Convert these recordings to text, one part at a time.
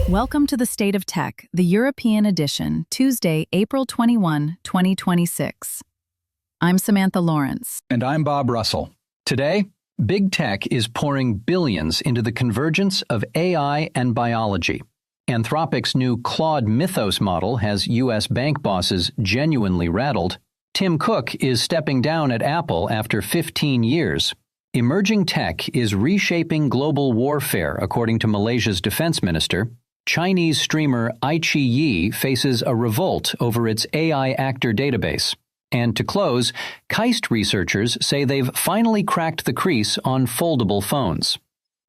Welcome to the State of Tech, the European edition, Tuesday, April 21, 2026. I'm Samantha Lawrence. And I'm Bob Russell. Today, big tech is pouring billions into the convergence of AI and biology. Anthropic's new Claude Mythos model has U.S. bank bosses genuinely rattled. Tim Cook is stepping down at Apple after 15 years. Emerging tech is reshaping global warfare, according to Malaysia's defense minister. Chinese streamer iQIYI faces a revolt over its AI actor database. And to close, KAIST researchers say they've finally cracked the crease on foldable phones.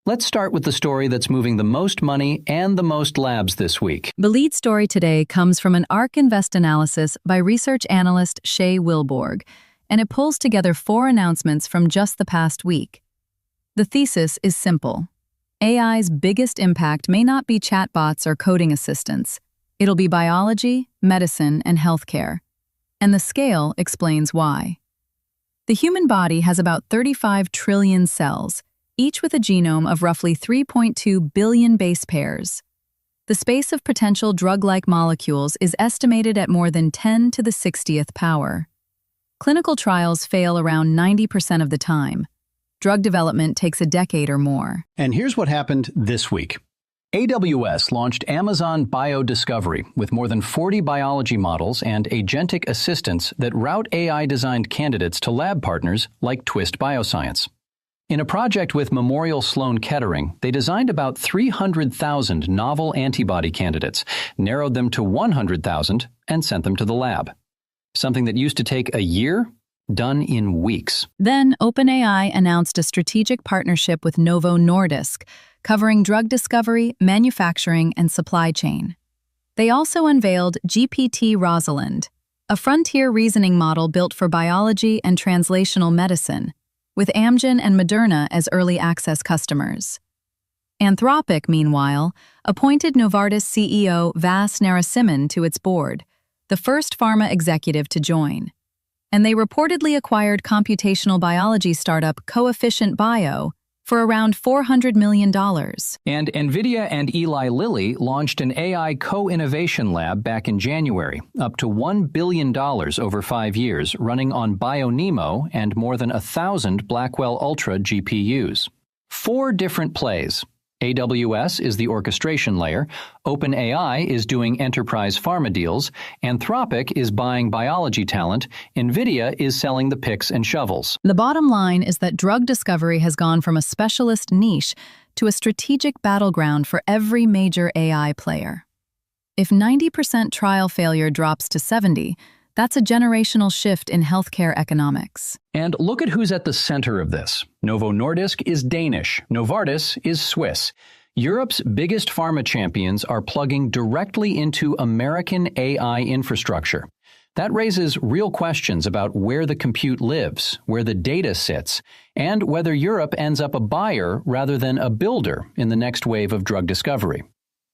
Let's start with the story that's moving the most money and the most labs this week. The lead story today comes from an ARK Invest analysis by research analyst Shay Wilborg, and it pulls together 4 announcements from just the past week. The thesis is simple. AI's biggest impact may not be chatbots or coding assistants. It'll be biology, medicine, and healthcare. And the scale explains why. The human body has about 35 trillion cells, each with a genome of roughly 3.2 billion base pairs. The space of potential drug-like molecules is estimated at more than 10 to the 60th power. Clinical trials fail around 90% of the time. Drug development takes a decade or more. And here's what happened this week. AWS launched Amazon BioDiscovery with more than 40 biology models and agentic assistants that route AI-designed candidates to lab partners like Twist Bioscience. In a project with Memorial Sloan Kettering, they designed about 300,000 novel antibody candidates, narrowed them to 100,000, and sent them to the lab. Something that used to take a year, done in weeks. Then OpenAI announced a strategic partnership with Novo Nordisk, covering drug discovery, manufacturing, and supply chain. They also unveiled GPT-Rosalind, a frontier reasoning model built for biology and translational medicine, with Amgen and Moderna as early access customers. Anthropic, meanwhile, appointed Novartis CEO Vas Narasimhan to its board, the first pharma executive to join. And they reportedly acquired computational biology startup Coefficient Bio for around $400 million. And Nvidia and Eli Lilly launched an AI co-innovation lab back in January, up to $1 billion over 5 years, running on BioNeMo and more than 1,000 Blackwell Ultra GPUs. 4 different plays. AWS is the orchestration layer, OpenAI is doing enterprise pharma deals, Anthropic is buying biology talent, Nvidia is selling the picks and shovels. The bottom line is that drug discovery has gone from a specialist niche to a strategic battleground for every major AI player. If 90% trial failure drops to 70%, that's a generational shift in healthcare economics. And look at who's at the center of this. Novo Nordisk is Danish. Novartis is Swiss. Europe's biggest pharma champions are plugging directly into American AI infrastructure. That raises real questions about where the compute lives, where the data sits, and whether Europe ends up a buyer rather than a builder in the next wave of drug discovery.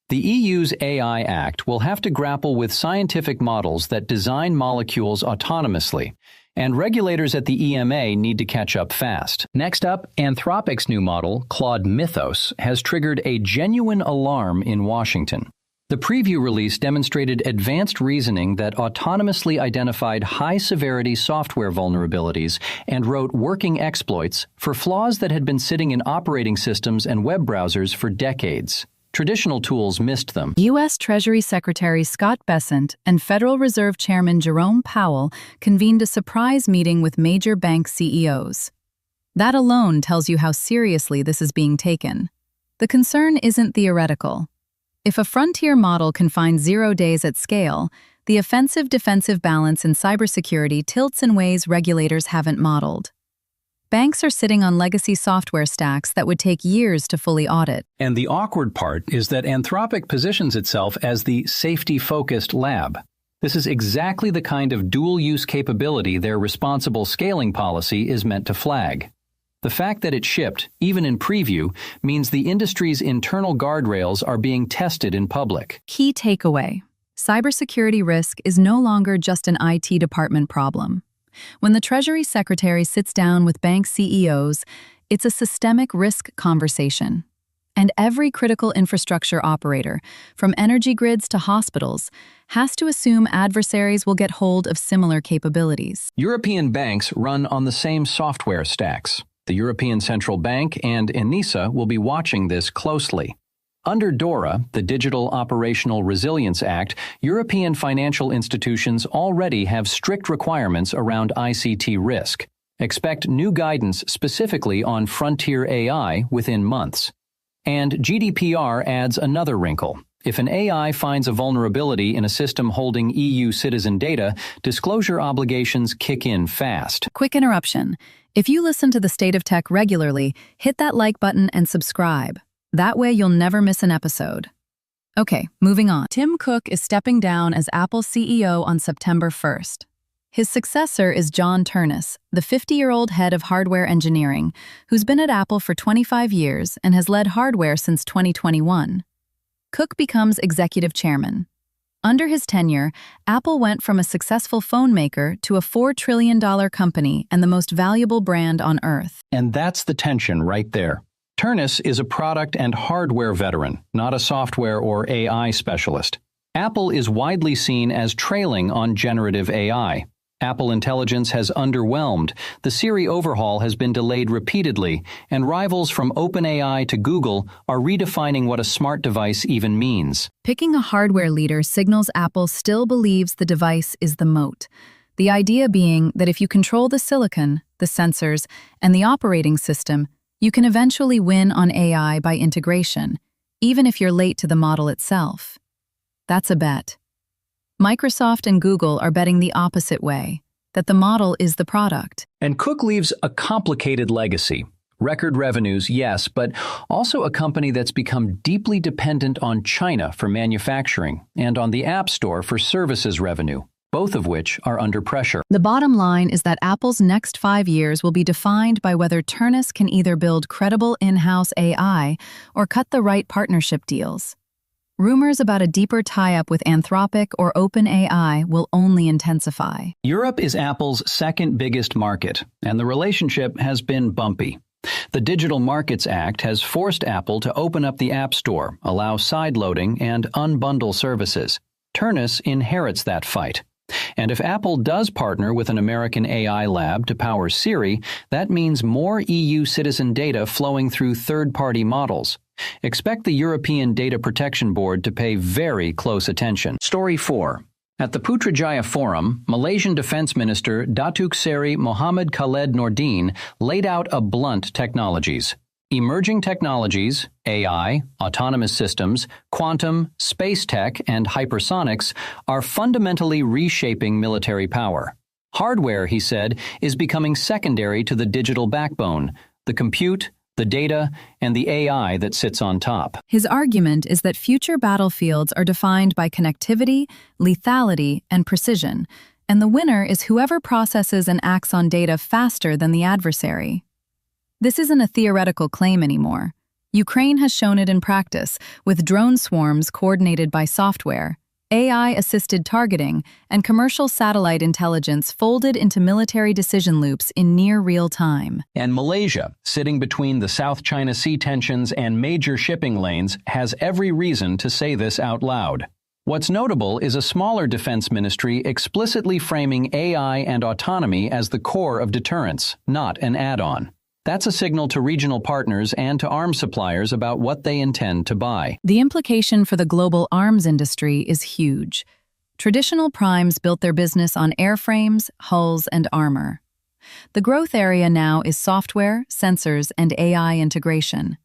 The EU's AI Act will have to grapple with scientific models that design molecules autonomously, and regulators at the EMA need to catch up fast. Next up, Anthropic's new model, Claude Mythos, has triggered a genuine alarm in Washington. The preview release demonstrated advanced reasoning that autonomously identified high-severity software vulnerabilities and wrote working exploits for flaws that had been sitting in operating systems and web browsers for decades. Traditional tools missed them. U.S. Treasury Secretary Scott Bessent and Federal Reserve Chairman Jerome Powell convened a surprise meeting with major bank CEOs. That alone tells you how seriously this is being taken. The concern isn't theoretical. If a frontier model can find 0 days at scale, the offensive-defensive balance in cybersecurity tilts in ways regulators haven't modeled. Banks are sitting on legacy software stacks that would take years to fully audit. And the awkward part is that Anthropic positions itself as the safety-focused lab. This is exactly the kind of dual-use capability their responsible scaling policy is meant to flag. The fact that it shipped, even in preview, means the industry's internal guardrails are being tested in public. Key takeaway: cybersecurity risk is no longer just an IT department problem. When the Treasury Secretary sits down with bank CEOs, it's a systemic risk conversation. And every critical infrastructure operator, from energy grids to hospitals, has to assume adversaries will get hold of similar capabilities. European banks run on the same software stacks. The European Central Bank and ENISA will be watching this closely. Under DORA, the Digital Operational Resilience Act, European financial institutions already have strict requirements around ICT risk. Expect new guidance specifically on frontier AI within months. And GDPR adds another wrinkle. If an AI finds a vulnerability in a system holding EU citizen data, disclosure obligations kick in fast. Quick interruption. If you listen to The State of Tech regularly, hit that like button and subscribe. That way you'll never miss an episode. Okay, moving on. Tim Cook is stepping down as Apple CEO on September 1st. His successor is John Ternus, the 50-year-old head of hardware engineering, who's been at Apple for 25 years and has led hardware since 2021. Cook becomes executive chairman. Under his tenure, Apple went from a successful phone maker to a $4 trillion company and the most valuable brand on Earth. And that's the tension right there. Ternus is a product and hardware veteran, not a software or AI specialist. Apple is widely seen as trailing on generative AI. Apple Intelligence has underwhelmed, the Siri overhaul has been delayed repeatedly, and rivals from OpenAI to Google are redefining what a smart device even means. Picking a hardware leader signals Apple still believes the device is the moat. The idea being that if you control the silicon, the sensors, and the operating system, you can eventually win on AI by integration, even if you're late to the model itself. That's a bet. Microsoft and Google are betting the opposite way, that the model is the product. And Cook leaves a complicated legacy. Record revenues, yes, but also a company that's become deeply dependent on China for manufacturing and on the App Store for services revenue, both of which are under pressure. The bottom line is that Apple's next 5 years will be defined by whether Ternus can either build credible in-house AI or cut the right partnership deals. Rumors about a deeper tie-up with Anthropic or OpenAI will only intensify. Europe is Apple's second biggest market, and the relationship has been bumpy. The Digital Markets Act has forced Apple to open up the App Store, allow sideloading, and unbundle services. Ternus inherits that fight. And if Apple does partner with an American AI lab to power Siri, that means more EU citizen data flowing through third-party models. Expect the European Data Protection Board to pay very close attention. Story 4. At the Putrajaya Forum, Malaysian Defense Minister Datuk Seri Mohammed Khaled Nordin laid out a blunt technologies. Emerging technologies, AI, autonomous systems, quantum, space tech, and hypersonics are fundamentally reshaping military power. Hardware, he said, is becoming secondary to the digital backbone, the compute, the data, and the AI that sits on top. His argument is that future battlefields are defined by connectivity, lethality, and precision, and the winner is whoever processes and acts on data faster than the adversary. This isn't a theoretical claim anymore. Ukraine has shown it in practice, with drone swarms coordinated by software, AI-assisted targeting, and commercial satellite intelligence folded into military decision loops in near real time. And Malaysia, sitting between the South China Sea tensions and major shipping lanes, has every reason to say this out loud. What's notable is a smaller defense ministry explicitly framing AI and autonomy as the core of deterrence, not an add-on. That's a signal to regional partners and to arms suppliers about what they intend to buy. The implication for the global arms industry is huge. Traditional primes built their business on airframes, hulls, and armor. The growth area now is software, sensors, and AI integration.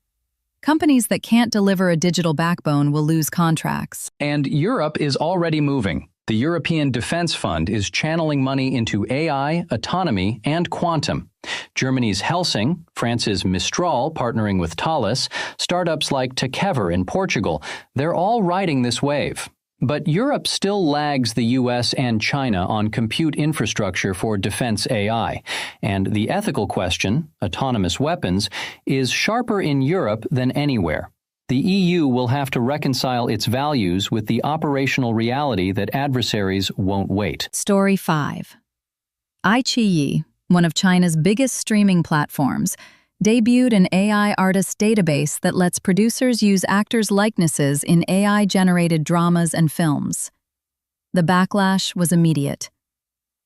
Companies that can't deliver a digital backbone will lose contracts. And Europe is already moving. The European Defense Fund is channeling money into AI, autonomy, and quantum. Germany's Helsing, France's Mistral partnering with Thales, startups like Takever in Portugal, they're all riding this wave. But Europe still lags the US and China on compute infrastructure for defense AI. And the ethical question, autonomous weapons, is sharper in Europe than anywhere. The EU will have to reconcile its values with the operational reality that adversaries won't wait. Story 5. iQIYI, one of China's biggest streaming platforms, debuted an AI artist database that lets producers use actors' likenesses in AI-generated dramas and films. The backlash was immediate.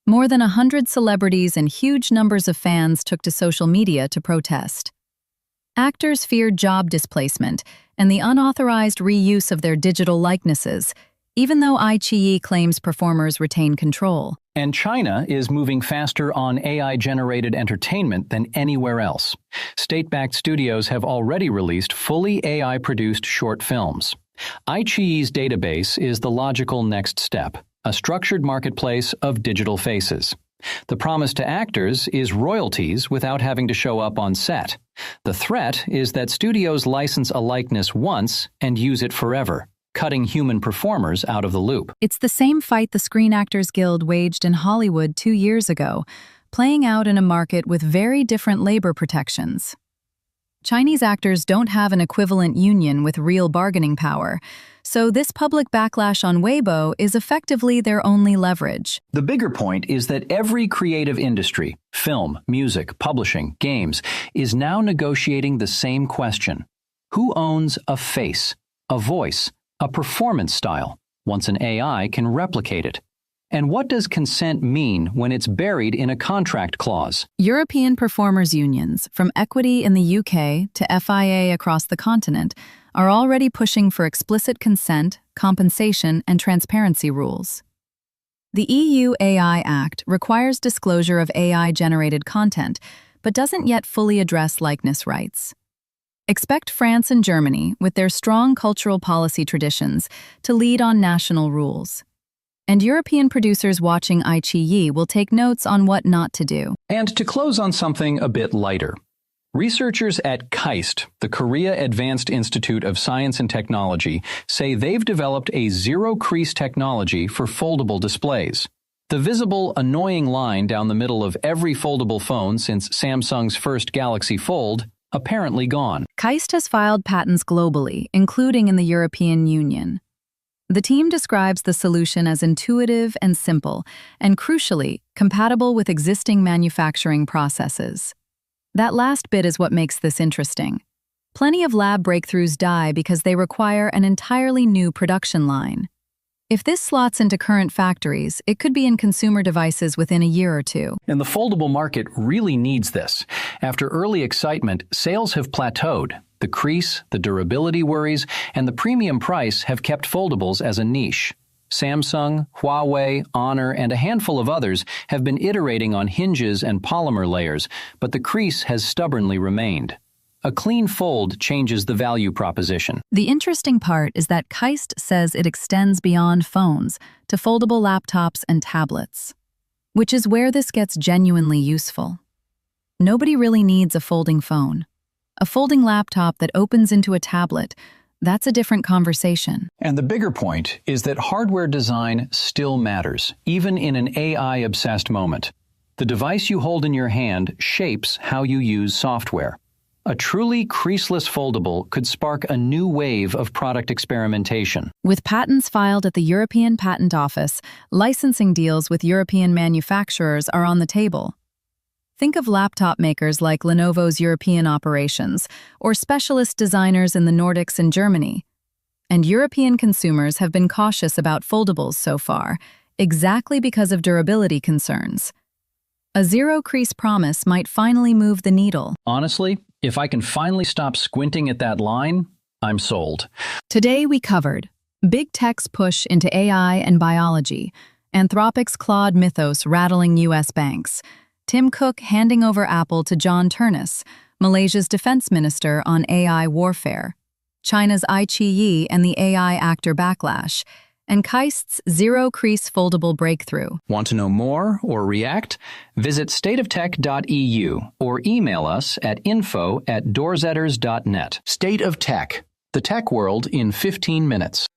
More than 100 celebrities and huge numbers of fans took to social media to protest. Actors feared job displacement and the unauthorized reuse of their digital likenesses, even though iQIYI claims performers retain control. And China is moving faster on AI-generated entertainment than anywhere else. State-backed studios have already released fully AI-produced short films. iQIYI's database is the logical next step, a structured marketplace of digital faces. The promise to actors is royalties without having to show up on set. The threat is that studios license a likeness once and use it forever, cutting human performers out of the loop. It's the same fight the Screen Actors Guild waged in Hollywood 2 years ago, playing out in a market with very different labor protections. Chinese actors don't have an equivalent union with real bargaining power, so this public backlash on Weibo is effectively their only leverage. The bigger point is that every creative industry, film, music, publishing, games, is now negotiating the same question. Who owns a face, a voice, a performance style, once an AI can replicate it? And what does consent mean when it's buried in a contract clause? European performers' unions, from Equity in the UK to FIA across the continent, are already pushing for explicit consent, compensation, and transparency rules. The EU AI Act requires disclosure of AI-generated content, but doesn't yet fully address likeness rights. Expect France and Germany, with their strong cultural policy traditions, to lead on national rules. And European producers watching iQIYI will take notes on what not to do. And to close on something a bit lighter, researchers at KAIST, the Korea Advanced Institute of Science and Technology, say they've developed a zero-crease technology for foldable displays. The visible, annoying line down the middle of every foldable phone since Samsung's first Galaxy Fold, apparently gone. KAIST has filed patents globally, including in the European Union. The team describes the solution as intuitive and simple, and crucially, compatible with existing manufacturing processes. That last bit is what makes this interesting. Plenty of lab breakthroughs die because they require an entirely new production line. If this slots into current factories, it could be in consumer devices within a year or two. And the foldable market really needs this. After early excitement, sales have plateaued. The crease, the durability worries, and the premium price have kept foldables as a niche. Samsung, Huawei, Honor, and a handful of others have been iterating on hinges and polymer layers, but the crease has stubbornly remained. A clean fold changes the value proposition. The interesting part is that KAIST says it extends beyond phones to foldable laptops and tablets, which is where this gets genuinely useful. Nobody really needs a folding phone. A folding laptop that opens into a tablet, that's a different conversation. And the bigger point is that hardware design still matters, even in an AI-obsessed moment. The device you hold in your hand shapes how you use software. A truly creaseless foldable could spark a new wave of product experimentation. With patents filed at the European Patent Office, licensing deals with European manufacturers are on the table. Think of laptop makers like Lenovo's European operations, or specialist designers in the Nordics and Germany. And European consumers have been cautious about foldables so far, exactly because of durability concerns. A zero-crease promise might finally move the needle. Honestly, if I can finally stop squinting at that line, I'm sold. Today we covered Big Tech's push into AI and biology, Anthropic's Claude Mythos rattling U.S. banks, Tim Cook handing over Apple to John Ternus, Malaysia's defense minister on AI warfare, China's iQIYI and the AI actor backlash, and KAIST's zero-crease foldable breakthrough. Want to know more or react? Visit stateoftech.eu or email us at info@doorzetters.net. State of Tech, the tech world in 15 minutes.